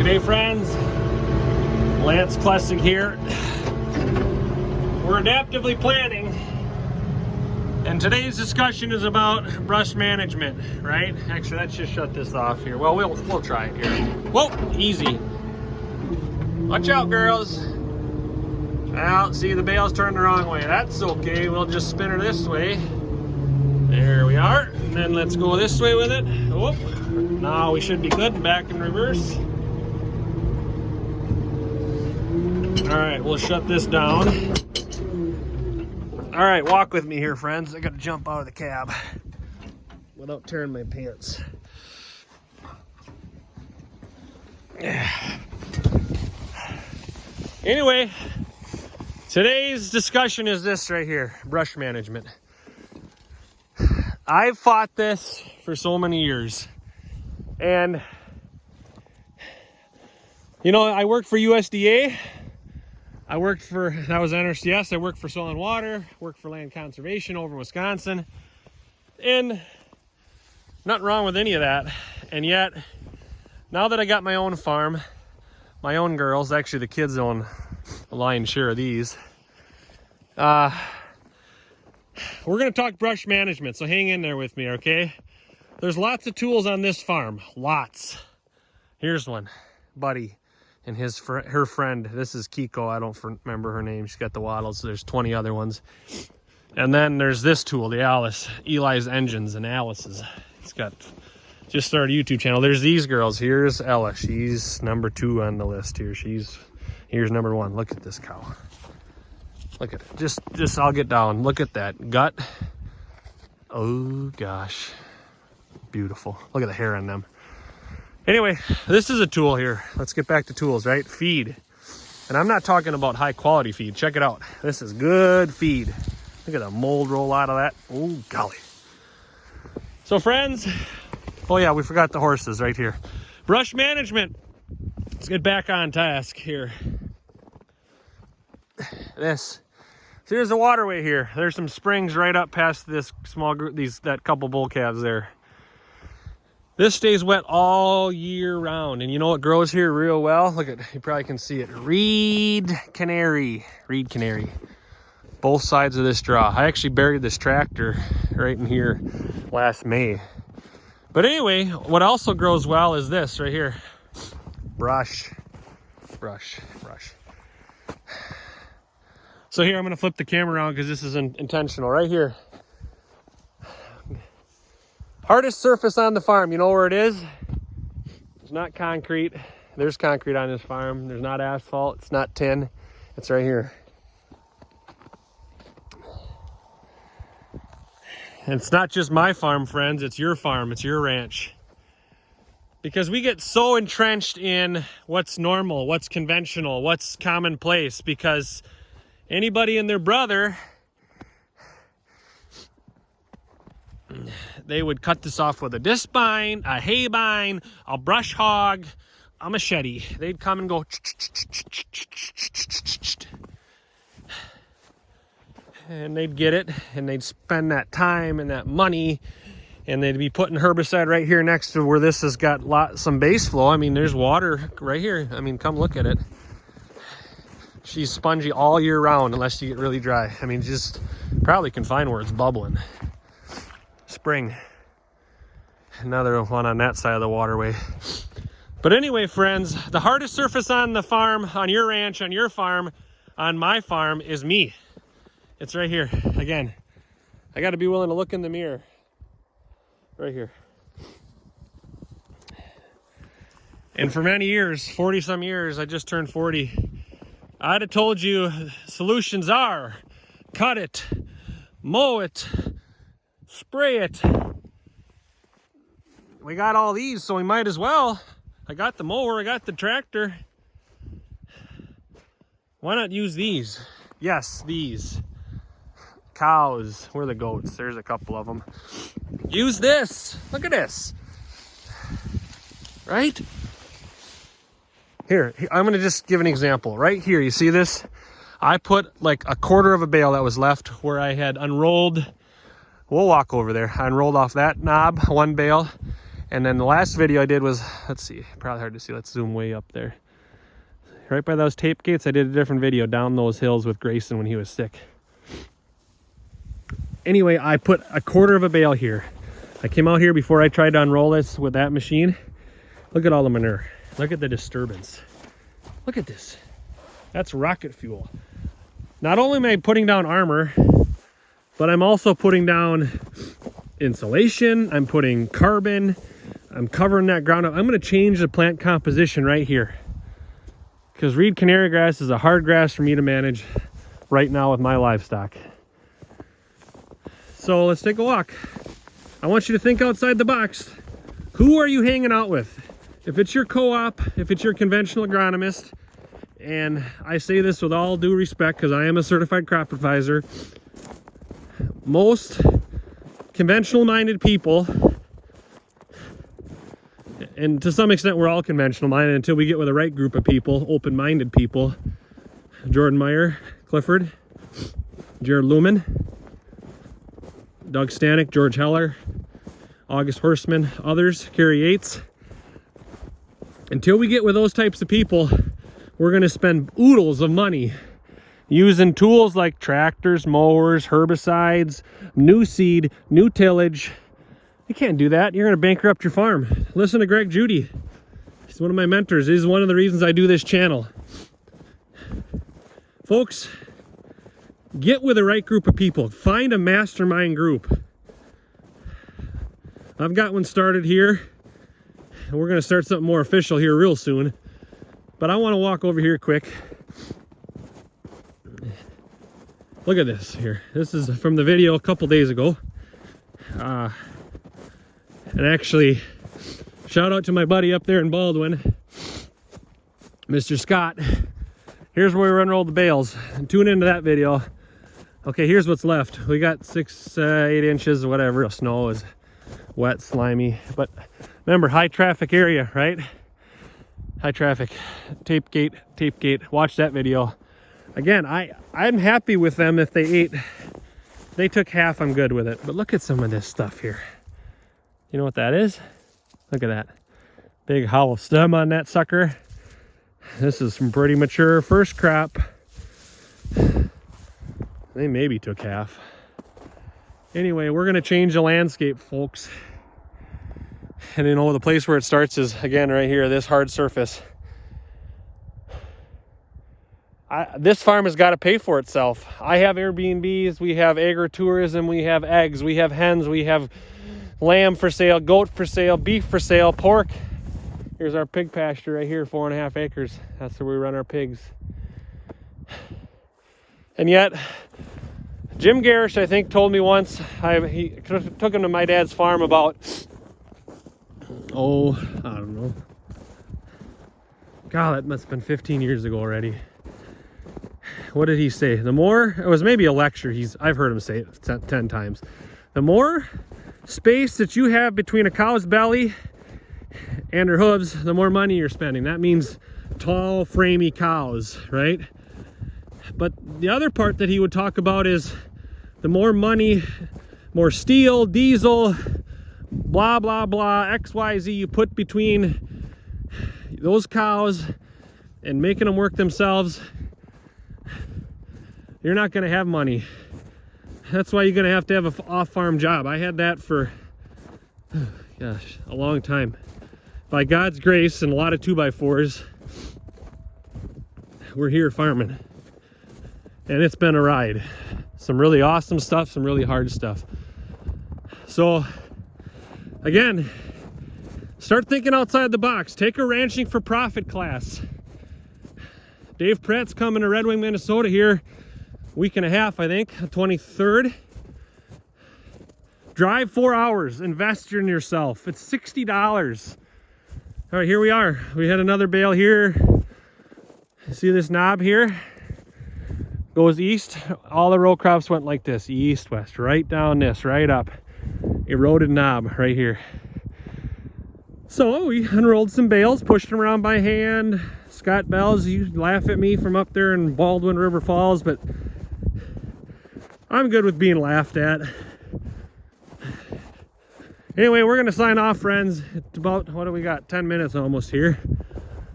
Okay, friends, Lance Klessig here. We're adaptively planning, and today's discussion is about brush management, right? Actually, let's just shut this off here. Well, we'll try it here. Whoa, easy. Watch out, girls. Well, see, the bale's turned the wrong way. That's okay. We'll just spin her this way. There we are. And then let's go this way with it. Whoop. Now we should be good. Back in reverse. All right, we'll shut this down. All right, walk with me here, friends. I got to jump out of the cab without tearing my pants. Anyway, today's discussion is this right here, brush management. I've fought this for so many years. And, you know, I worked for USDA. I worked for, that was NRCS. I worked for Soil and Water, worked for Land Conservation over in Wisconsin. And nothing wrong with any of that. And yet, now that I got my own farm, my own girls, actually the kids own a lion's share of these. We're gonna talk brush management, so hang in there with me, okay? There's lots of tools on this farm, lots. Here's one, Buddy and her friend. This is Kiko, I don't remember her name. She's got the wattles, so there's 20 other ones. And then there's this tool, the Alice, Eli's Engines and Alice's. It's got, just started a YouTube channel. There's these girls. Here's Ella, she's number 2 on the list here. Here's number 1. Look at this cow. Look at it. Just I'll get down. Look at that gut. Oh gosh. Beautiful. Look at the hair on them. Anyway, this is a tool here. Let's get back to tools, right? Feed. And I'm not talking about high quality feed. Check it out. This is good feed. Look at the mold roll out of that. Oh golly. So friends, oh yeah, we forgot the horses right here. Brush management. Let's get back on task here. This. So here's the waterway here. There's some springs right up past this small group, that couple bull calves there. This stays wet all year round. And you know what grows here real well? Look at, you probably can see it. Reed canary. Reed canary. Both sides of this draw. I actually buried this tractor right in here last May. But anyway, what also grows well is this right here. Brush. Brush. Brush. So here, I'm going to flip the camera around because this is intentional. Right here. Hardest surface on the farm. You know where it is? It's not concrete. There's concrete on this farm. There's not asphalt. It's not tin. It's right here. And it's not just my farm, friends. It's your farm. It's your ranch. Because we get so entrenched in what's normal, what's conventional, what's commonplace. Because anybody and their brother, they would cut this off with a disc bine, a hay bine, a brush hog, a machete. They'd come and go. And they'd get it, and they'd spend that time and that money, and they'd be putting herbicide right here next to where this has got some base flow. I mean, there's water right here. I mean, come look at it. She's spongy all year round unless you get really dry. I mean, just probably can find where it's bubbling. Spring. Another one on that side of the waterway. But anyway, friends, the hardest surface on the farm, on your ranch, on your farm, on my farm is me. It's right here. Again, I got to be willing to look in the mirror. Right here. And for many years, 40 some years, I just turned 40. I'd have told you solutions are cut it, mow it, spray it. We got all these, so we might as well. I got the mower, I got the tractor. Why not use these? Yes, these. Cows, where are the goats? There's a couple of them. Use this. Look at this. Right? Here, I'm going to just give an example. Right here, you see this? I put like a quarter of a bale that was left where I had unrolled. We'll walk over there. I unrolled off that knob, one bale, And then the last video I did was, let's see, probably hard to see. Let's zoom way up there. Right by those tape gates, I did a different video down those hills with Grayson when he was sick. Anyway, I put a quarter of a bale here. I came out here before I tried to unroll this with that machine. Look at all the manure. Look at the disturbance. Look at this. That's rocket fuel. Not only am I putting down armor, but I'm also putting down insulation. I'm putting carbon. I'm covering that ground up. I'm going to change the plant composition right here, because reed canary grass is a hard grass for me to manage right now with my livestock. So let's take a walk. I want you to think outside the box. Who are you hanging out with? If it's your co-op, if it's your conventional agronomist, and I say this with all due respect because I am a certified crop advisor, most conventional minded people, and to some extent we're all conventional minded until we get with the right group of people, open-minded people, Jordan Meyer, Clifford, Jared Lumen, Doug Stanek, George Heller, August Horstman, others, Kerry Yates. Until we get with those types of people, we're going to spend oodles of money using tools like tractors, mowers, herbicides, new seed, new tillage. You can't do that. You're going to bankrupt your farm. Listen to Greg Judy. He's one of my mentors. He's one of the reasons I do this channel. Folks, get with the right group of people. Find a mastermind group. I've got one started here. We're going to start something more official here real soon. But I want to walk over here quick. Look at this here. This is from the video a couple days ago. And actually, shout out to my buddy up there in Baldwin, Mr. Scott. Here's where we unrolled the bales. And tune into that video. Okay, here's what's left. We got 8 inches, whatever, of snow. Is wet, slimy. But remember, high traffic area, right? High traffic. Tape gate. Watch that video. Again, I'm happy with them if they took half, I'm good with it. But look at some of this stuff here. You know what that is? Look at that. Big hollow stem on that sucker. This is some pretty mature first crop. They maybe took half. Anyway, we're going to change the landscape, folks. And you know, the place where it starts is, again, right here, this hard surface. This farm has got to pay for itself. I have Airbnbs, we have agritourism, we have eggs, we have hens, we have lamb for sale, goat for sale, beef for sale, pork. Here's our pig pasture right here, 4.5 acres. That's where we run our pigs. And yet, Jim Garish, I think, told me once, he took him to my dad's farm about, I don't know. God, that must have been 15 years ago already. What did he say? The more, it was maybe a lecture, I've heard him say it 10 times. The more space that you have between a cow's belly and her hooves, the more money you're spending. That means tall, framey cows, right? But the other part that he would talk about is the more money, more steel, diesel, blah, blah, blah, XYZ you put between those cows and making them work themselves, you're not going to have money. That's why you're going to have an off-farm job. I had that for, gosh, a long time. By God's grace and a lot of 2x4s, we're here farming. And it's been a ride. Some really awesome stuff, some really hard stuff. So, again, start thinking outside the box. Take a ranching for profit class. Dave Pratt's coming to Red Wing, Minnesota here. Week and a half, I think, the 23rd. Drive 4 hours, invest in yourself. It's $60. All right, here we are. We had another bale here. See this knob here? Goes east. All the row crops went like this, east, west, right down this, right up. Eroded knob right here. So we unrolled some bales, pushed them around by hand. Scott Bells, you laugh at me from up there in Baldwin River Falls, but I'm good with being laughed at. Anyway, we're going to sign off, friends. It's about, what do we got? 10 minutes almost here.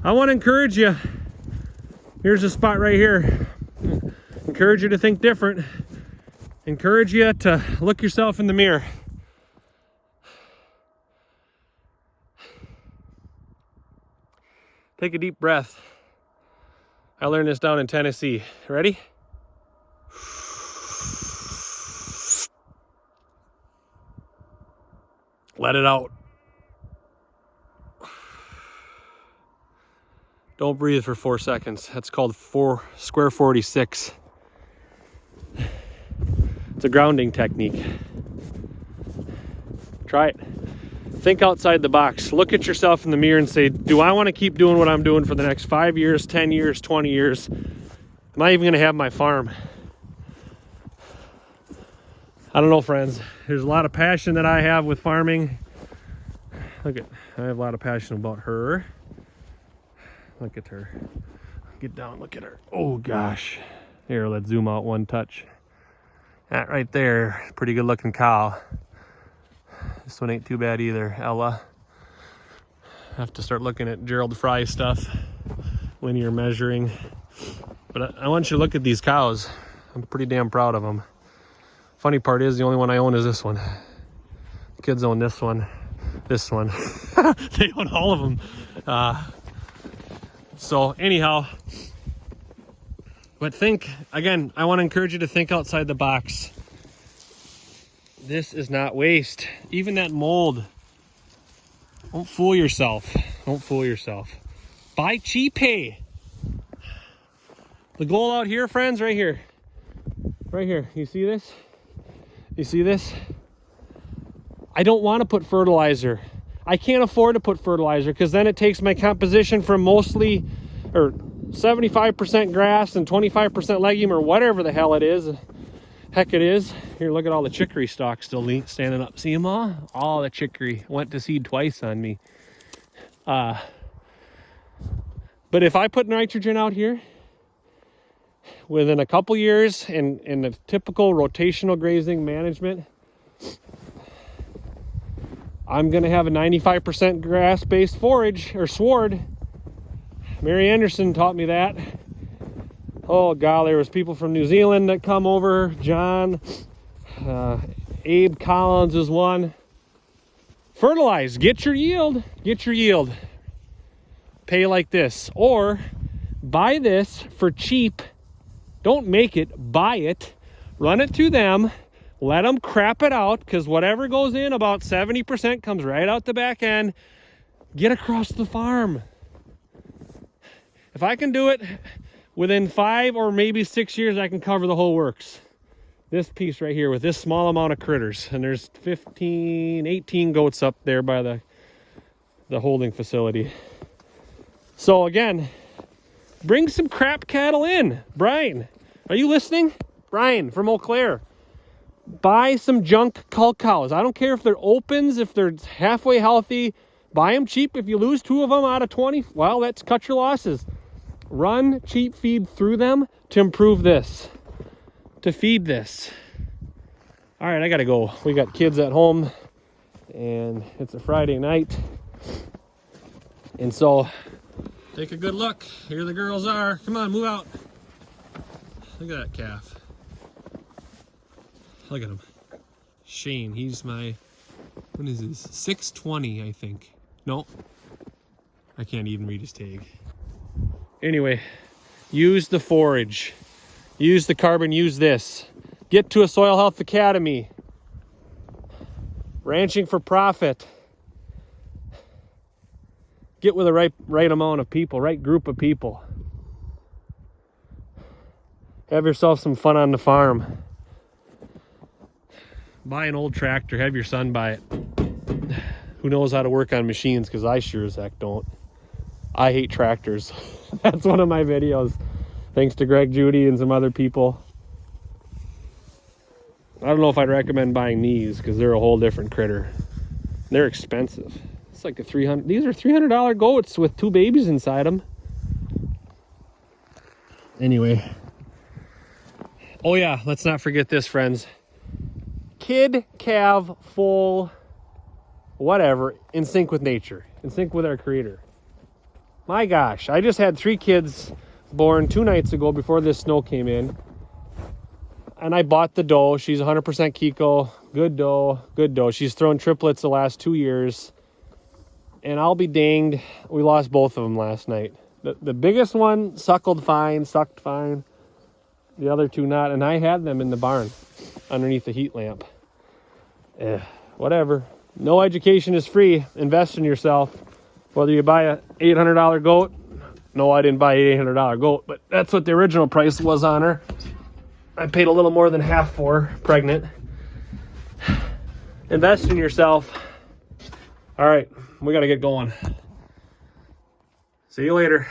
I want to encourage you. Here's a spot right here. Encourage you to think different. Encourage you to look yourself in the mirror. Take a deep breath. I learned this down in Tennessee. Ready? Let it out. Don't breathe for 4 seconds. That's called square 46. It's a grounding technique. Try it. Think outside the box. Look at yourself in the mirror and say, do I want to keep doing what I'm doing for the next 5 years, 10 years, 20 years? Am I even going to have my farm? I don't know, friends. There's a lot of passion that I have with farming. I have a lot of passion about her. Look at her. Get down, look at her. Oh gosh. Here, let's zoom out one touch. That right there, pretty good looking cow. This one ain't too bad either, Ella. I have to start looking at Gerald Fry stuff when you're measuring. But I want you to look at these cows. I'm pretty damn proud of them. Funny part is the only one I own is this one. The kids own this one. They own all of them. So anyhow, but think, again, I want to encourage you to think outside the box. This is not waste. Even that mold. Don't fool yourself. Don't fool yourself. Buy cheap hay. The goal out here, friends, right here. Right here. You see this? You see this? I don't want to put fertilizer. I can't afford to put fertilizer because then it takes my composition from mostly, or 75% grass and 25% legume or whatever the hell it is. Heck it is. Here, look at all the chicory stalks still standing up. See them all? All the chicory. Went to seed twice on me. But if I put nitrogen out here, within a couple years in the typical rotational grazing management, I'm going to have a 95% grass-based forage or sward. Mary Anderson taught me that. Oh, golly, there was people from New Zealand that come over. John, Abe Collins is one. Fertilize. Get your yield. Get your yield. Pay like this. Or buy this for cheap. Don't make it. Buy it. Run it to them. Let them crap it out, because whatever goes in, about 70% comes right out the back end. Get across the farm. If I can do it within 5 or maybe 6 years, I can cover the whole works. This piece right here with this small amount of critters. And there's 15, 18 goats up there by the holding facility. So again, bring some crap cattle in. Brian, are you listening? Brian from Eau Claire. Buy some junk cull cows. I don't care if they're opens, if they're halfway healthy. Buy them cheap. If you lose 2 of them out of 20, well, let's cut your losses. Run cheap feed through them to improve this, to feed this. All right, I gotta go. We got kids at home and it's a Friday night. And so take a good look. Here the girls are. Come on, move out. Look at that calf. Look at him. Shane, he's my, what is this? 620, I think. No, I can't even read his tag. Anyway, use the forage. Use the carbon, use this. Get to a Soil Health Academy. Ranching for profit. Get with the right amount of people, right group of people. Have yourself some fun on the farm. Buy an old tractor, have your son buy it. Who knows how to work on machines, because I sure as heck don't. I hate tractors. That's one of my videos. Thanks to Greg Judy and some other people. I don't know if I'd recommend buying these, because they're a whole different critter. They're expensive. It's like these are $300 goats with 2 babies inside them. Anyway. Oh yeah, let's not forget this, friends. Kid calf foal whatever, in sync with nature, in sync with our Creator. My gosh, I just had 3 kids born 2 nights ago before this snow came in. And I bought the doe. She's 100% Kiko. Good doe, good doe. She's thrown triplets the last 2 years. And I'll be danged, we lost both of them last night. The biggest one sucked fine. The other 2 not. And I had them in the barn underneath the heat lamp. Whatever. No education is free. Invest in yourself. Whether you buy a $800 goat. No, I didn't buy an $800 goat, but that's what the original price was on her. I paid a little more than half for her, pregnant. Invest in yourself. All right, we got to get going. See you later.